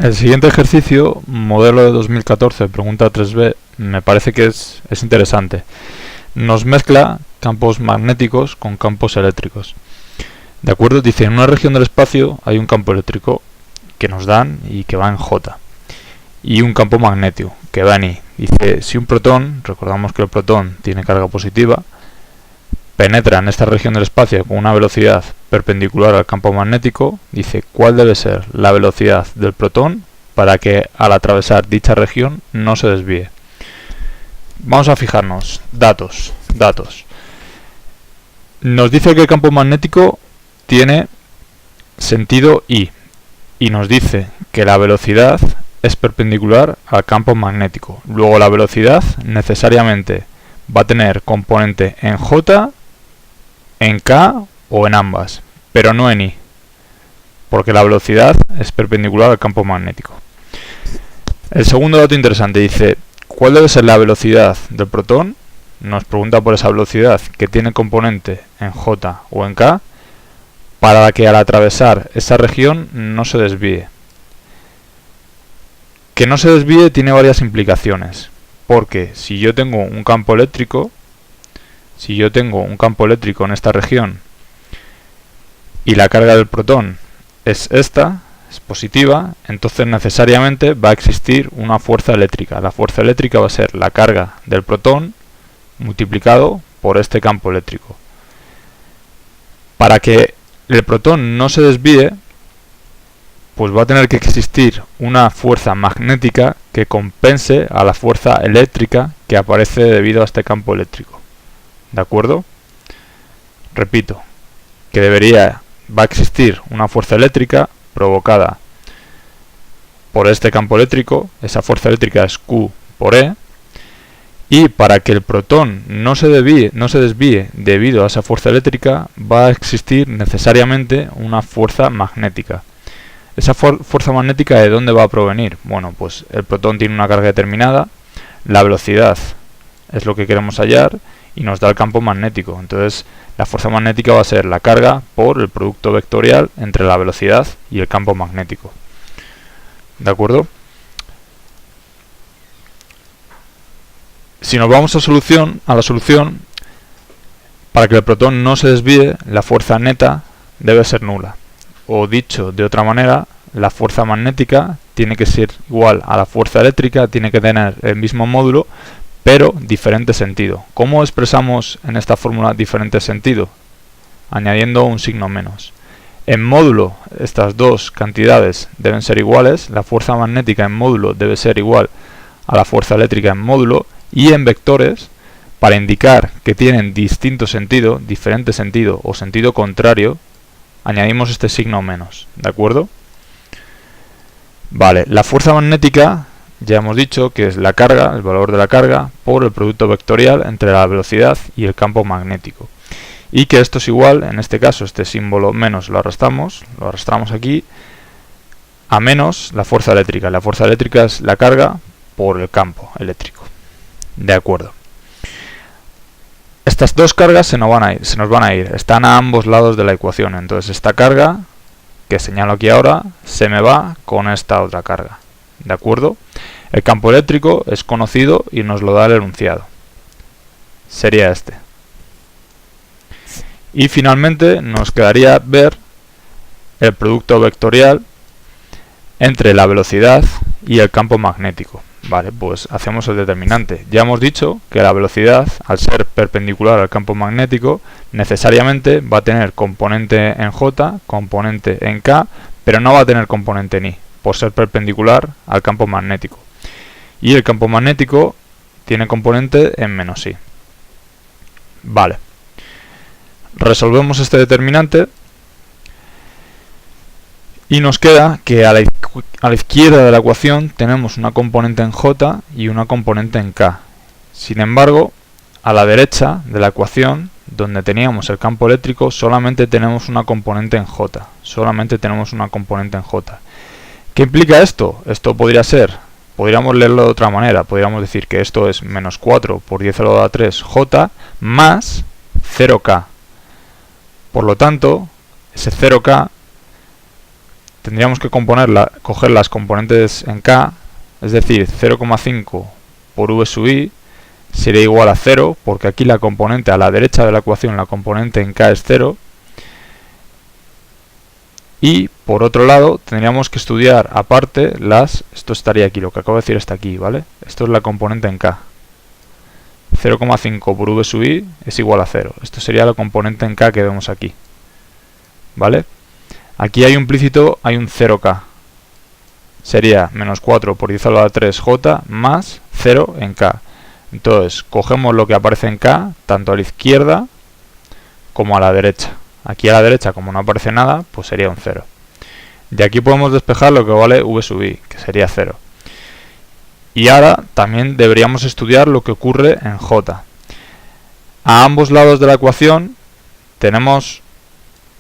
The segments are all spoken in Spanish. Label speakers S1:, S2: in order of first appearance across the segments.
S1: El siguiente ejercicio, modelo de 2014, pregunta 3b, me parece que es interesante. Nos mezcla campos magnéticos con campos eléctricos. ¿De acuerdo? Dice, en una región del espacio hay un campo eléctrico que nos dan y que va en J. Y un campo magnético que va en I. Dice, si un protón, recordamos que el protón tiene carga positiva, penetra en esta región del espacio con una velocidad perpendicular al campo magnético, dice cuál debe ser la velocidad del protón para que al atravesar dicha región no se desvíe. Vamos a fijarnos, datos. Nos dice que el campo magnético tiene sentido I y nos dice que la velocidad es perpendicular al campo magnético. Luego la velocidad necesariamente va a tener componente en J, en K o en ambas, pero no en I, porque la velocidad es perpendicular al campo magnético. El segundo dato interesante dice, ¿cuál debe ser la velocidad del protón? Nos pregunta por esa velocidad que tiene componente en J o en K, para que al atravesar esa región no se desvíe. Que no se desvíe tiene varias implicaciones, porque si yo tengo un campo eléctrico, en esta región y la carga del protón es esta, es positiva, entonces necesariamente va a existir una fuerza eléctrica. La fuerza eléctrica va a ser la carga del protón multiplicado por este campo eléctrico. Para que el protón no se desvíe, pues va a tener que existir una fuerza magnética que compense a la fuerza eléctrica que aparece debido a este campo eléctrico. ¿De acuerdo? Repito, que va a existir una fuerza eléctrica provocada por este campo eléctrico, esa fuerza eléctrica es Q por E, y para que el protón no se desvíe debido a esa fuerza eléctrica, va a existir necesariamente una fuerza magnética. ¿Esa fuerza magnética de dónde va a provenir? Bueno, pues el protón tiene una carga determinada, la velocidad es lo que queremos hallar, y nos da el campo magnético. Entonces la fuerza magnética va a ser la carga por el producto vectorial entre la velocidad y el campo magnético. ¿De acuerdo? Si nos vamos a la solución, para que el protón no se desvíe, la fuerza neta debe ser nula. O dicho de otra manera, la fuerza magnética tiene que ser igual a la fuerza eléctrica, tiene que tener el mismo módulo, pero diferente sentido. ¿Cómo expresamos en esta fórmula diferente sentido? Añadiendo un signo menos. En módulo, estas dos cantidades deben ser iguales, la fuerza magnética en módulo debe ser igual a la fuerza eléctrica en módulo, y en vectores, para indicar que tienen distinto sentido, diferente sentido o sentido contrario, añadimos este signo menos. ¿De acuerdo? Vale, la fuerza magnética ya hemos dicho que es la carga, el valor de la carga, por el producto vectorial entre la velocidad y el campo magnético. Y que esto es igual, en este caso, este símbolo menos lo arrastramos aquí, a menos la fuerza eléctrica. La fuerza eléctrica es la carga por el campo eléctrico. De acuerdo. Estas dos cargas se nos van a ir. Están a ambos lados de la ecuación. Entonces esta carga, que señalo aquí ahora, se me va con esta otra carga. ¿De acuerdo? El campo eléctrico es conocido y nos lo da el enunciado. Sería este. Y finalmente nos quedaría ver el producto vectorial entre la velocidad y el campo magnético. Vale, pues hacemos el determinante. Ya hemos dicho que la velocidad, al ser perpendicular al campo magnético, necesariamente va a tener componente en J, componente en K, pero no va a tener componente en I, por ser perpendicular al campo magnético. Y el campo magnético tiene componente en menos I. Vale. Resolvemos este determinante y nos queda que a la izquierda de la ecuación tenemos una componente en J y una componente en K. Sin embargo, a la derecha de la ecuación, donde teníamos el campo eléctrico, solamente tenemos una componente en J. ¿Qué implica esto? Esto podríamos leerlo de otra manera. Podríamos decir que esto es menos 4 por 10 elevado a 3 J más 0K. Por lo tanto, ese 0K tendríamos que coger las componentes en K, es decir, 0,5 por V sub I sería igual a 0, porque aquí la componente a la derecha de la ecuación, la componente en K es 0. Y por otro lado, tendríamos que estudiar aparte esto estaría aquí, lo que acabo de decir está aquí, ¿vale? Esto es la componente en K. 0,5 por V sub I es igual a 0. Esto sería la componente en K que vemos aquí, ¿vale? Aquí hay implícito, hay un 0K. Sería menos 4 por 10 a la 3 J más 0 en K. Entonces, cogemos lo que aparece en K, tanto a la izquierda como a la derecha. Aquí a la derecha, como no aparece nada, pues sería un 0. Y aquí podemos despejar lo que vale V sub I, que sería 0. Y ahora también deberíamos estudiar lo que ocurre en J. A ambos lados de la ecuación tenemos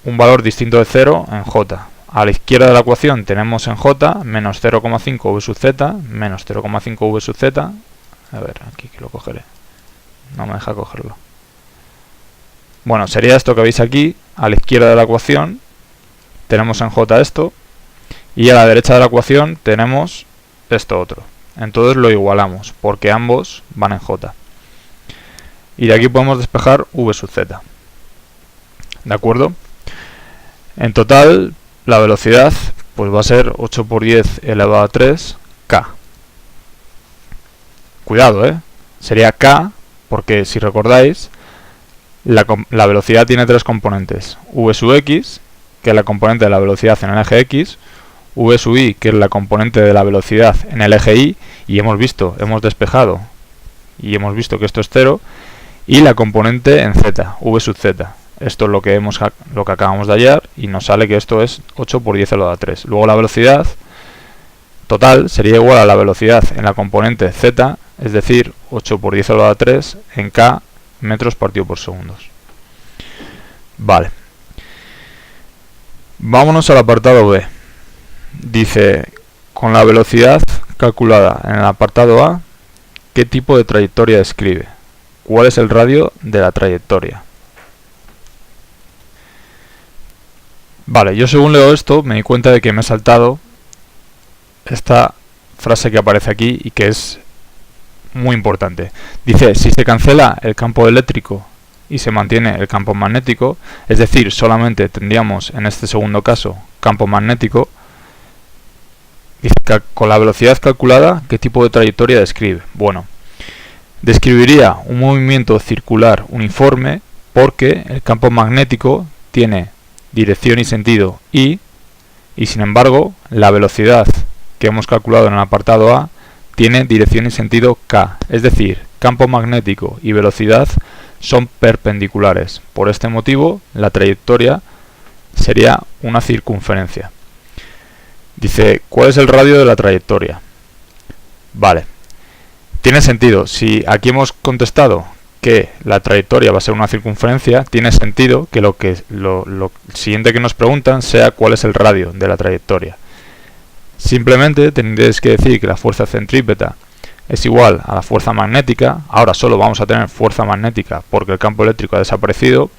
S1: un valor distinto de 0 en J. A la izquierda de la ecuación tenemos en J menos 0,5 V sub Z, menos 0,5 V sub Z. A ver, aquí que lo cogeré. No me deja cogerlo. Bueno, sería esto que veis aquí. A la izquierda de la ecuación tenemos en J esto. Y a la derecha de la ecuación tenemos esto otro. Entonces lo igualamos, porque ambos van en J. Y de aquí podemos despejar V sub Z. ¿De acuerdo? En total, la velocidad pues va a ser 8 por 10 elevado a 3 K. Cuidado, sería K, porque si recordáis, la velocidad tiene tres componentes. V sub X, que es la componente de la velocidad en el eje X, V sub I, que es la componente de la velocidad en el eje Y, y hemos despejado, y hemos visto que esto es 0, y la componente en Z, V sub Z. Esto es lo que acabamos de hallar, y nos sale que esto es 8 por 10 elevado a 3. Luego la velocidad total sería igual a la velocidad en la componente Z, es decir, 8 por 10 elevado a 3 en K metros partido por segundos. Vale. Vámonos al apartado B. Dice, con la velocidad calculada en el apartado A, ¿qué tipo de trayectoria describe? ¿Cuál es el radio de la trayectoria? Vale, yo según leo esto me di cuenta de que me he saltado esta frase que aparece aquí y que es muy importante. Dice, si se cancela el campo eléctrico y se mantiene el campo magnético, es decir, solamente tendríamos en este segundo caso campo magnético, dice que con la velocidad calculada, ¿qué tipo de trayectoria describe? Bueno, describiría un movimiento circular uniforme porque el campo magnético tiene dirección y sentido y sin embargo la velocidad que hemos calculado en el apartado A tiene dirección y sentido K, es decir, campo magnético y velocidad son perpendiculares. Por este motivo, la trayectoria sería una circunferencia. Dice, ¿cuál es el radio de la trayectoria? Vale, tiene sentido. Si aquí hemos contestado que la trayectoria va a ser una circunferencia, tiene sentido que lo siguiente que nos preguntan sea cuál es el radio de la trayectoria. Simplemente tendréis que decir que la fuerza centrípeta es igual a la fuerza magnética. Ahora solo vamos a tener fuerza magnética porque el campo eléctrico ha desaparecido.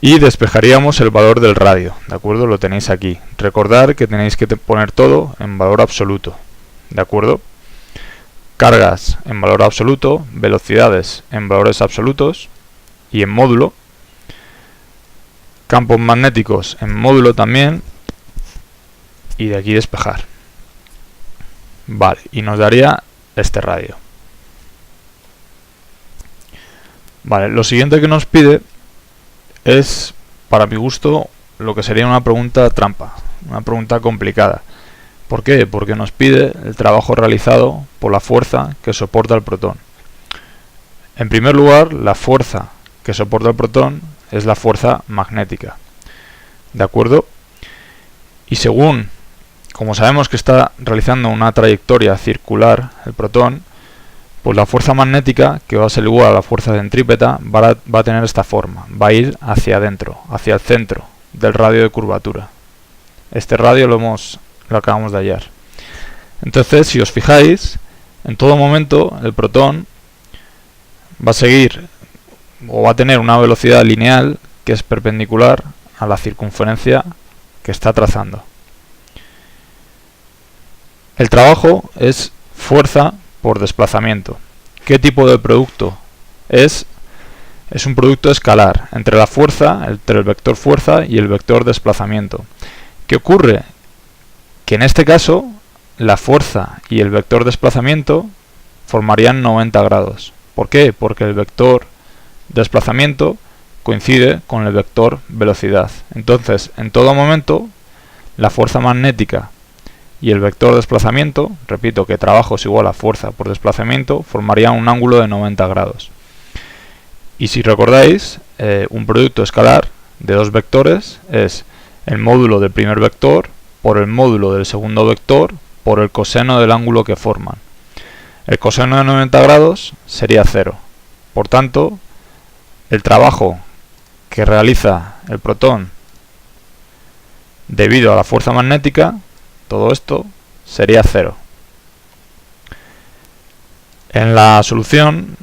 S1: Y despejaríamos el valor del radio, ¿de acuerdo? Lo tenéis aquí. Recordad que tenéis que poner todo en valor absoluto, ¿de acuerdo? Cargas en valor absoluto, velocidades en valores absolutos y en módulo. Campos magnéticos en módulo también. Y de aquí despejar. Vale, y nos daría este radio. Vale, lo siguiente que nos pide es, para mi gusto, lo que sería una pregunta trampa, una pregunta complicada. ¿Por qué? Porque nos pide el trabajo realizado por la fuerza que soporta el protón. En primer lugar, la fuerza que soporta el protón es la fuerza magnética, ¿de acuerdo? Y según, como sabemos que está realizando una trayectoria circular el protón, pues la fuerza magnética, que va a ser igual a la fuerza centrípeta, va a tener esta forma, va a ir hacia adentro, hacia el centro del radio de curvatura. Este radio lo acabamos de hallar. Entonces, si os fijáis, en todo momento el protón va a seguir o va a tener una velocidad lineal que es perpendicular a la circunferencia que está trazando. El trabajo es fuerza por desplazamiento. ¿Qué tipo de producto es? Es un producto escalar entre la fuerza, entre el vector fuerza y el vector desplazamiento. ¿Qué ocurre? Que en este caso la fuerza y el vector desplazamiento formarían 90 grados. ¿Por qué? Porque el vector desplazamiento coincide con el vector velocidad. Entonces, en todo momento, la fuerza magnética y el vector desplazamiento, repito que trabajo es igual a fuerza por desplazamiento, formarían un ángulo de 90 grados. Y si recordáis, un producto escalar de dos vectores es el módulo del primer vector por el módulo del segundo vector por el coseno del ángulo que forman. El coseno de 90 grados sería 0. Por tanto, el trabajo que realiza el protón debido a la fuerza magnética, todo esto sería 0. En la solución,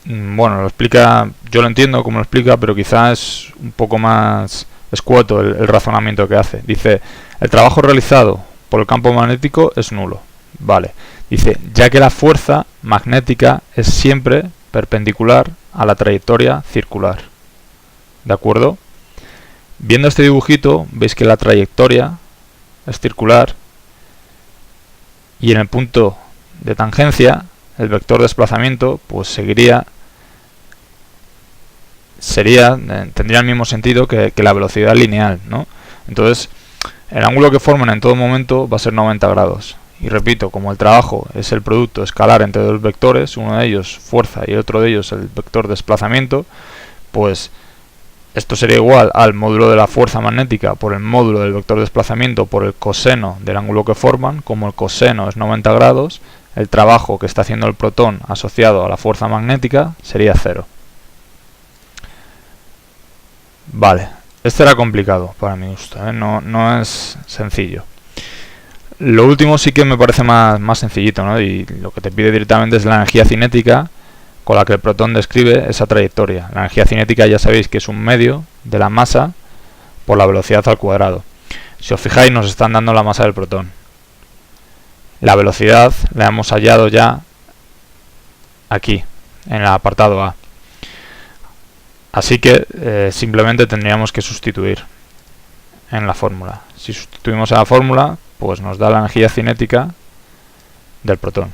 S1: bueno, lo explica, yo lo entiendo como lo explica, pero quizás es un poco más escueto el razonamiento que hace. Dice, el trabajo realizado por el campo magnético es nulo. Vale. Dice, ya que la fuerza magnética es siempre perpendicular a la trayectoria circular. ¿De acuerdo? Viendo este dibujito, veis que la trayectoria es circular y en el punto de tangencia, el vector de desplazamiento, pues tendría el mismo sentido que la velocidad lineal, ¿no? Entonces, el ángulo que forman en todo momento va a ser 90 grados. Y repito, como el trabajo es el producto escalar entre dos vectores, uno de ellos fuerza y el otro de ellos el vector desplazamiento, pues esto sería igual al módulo de la fuerza magnética por el módulo del vector desplazamiento por el coseno del ángulo que forman. Como el coseno es 90 grados, el trabajo que está haciendo el protón asociado a la fuerza magnética sería 0. Vale, este era complicado para mi gusto, ¿eh? No es sencillo. Lo último sí que me parece más sencillito, ¿no? Y lo que te pide directamente es la energía cinética con la que el protón describe esa trayectoria. La energía cinética ya sabéis que es un medio de la masa por la velocidad al cuadrado. Si os fijáis, nos están dando la masa del protón. La velocidad la hemos hallado ya aquí, en el apartado A. Así que simplemente tendríamos que sustituir en la fórmula. Si sustituimos a la fórmula, pues nos da la energía cinética del protón.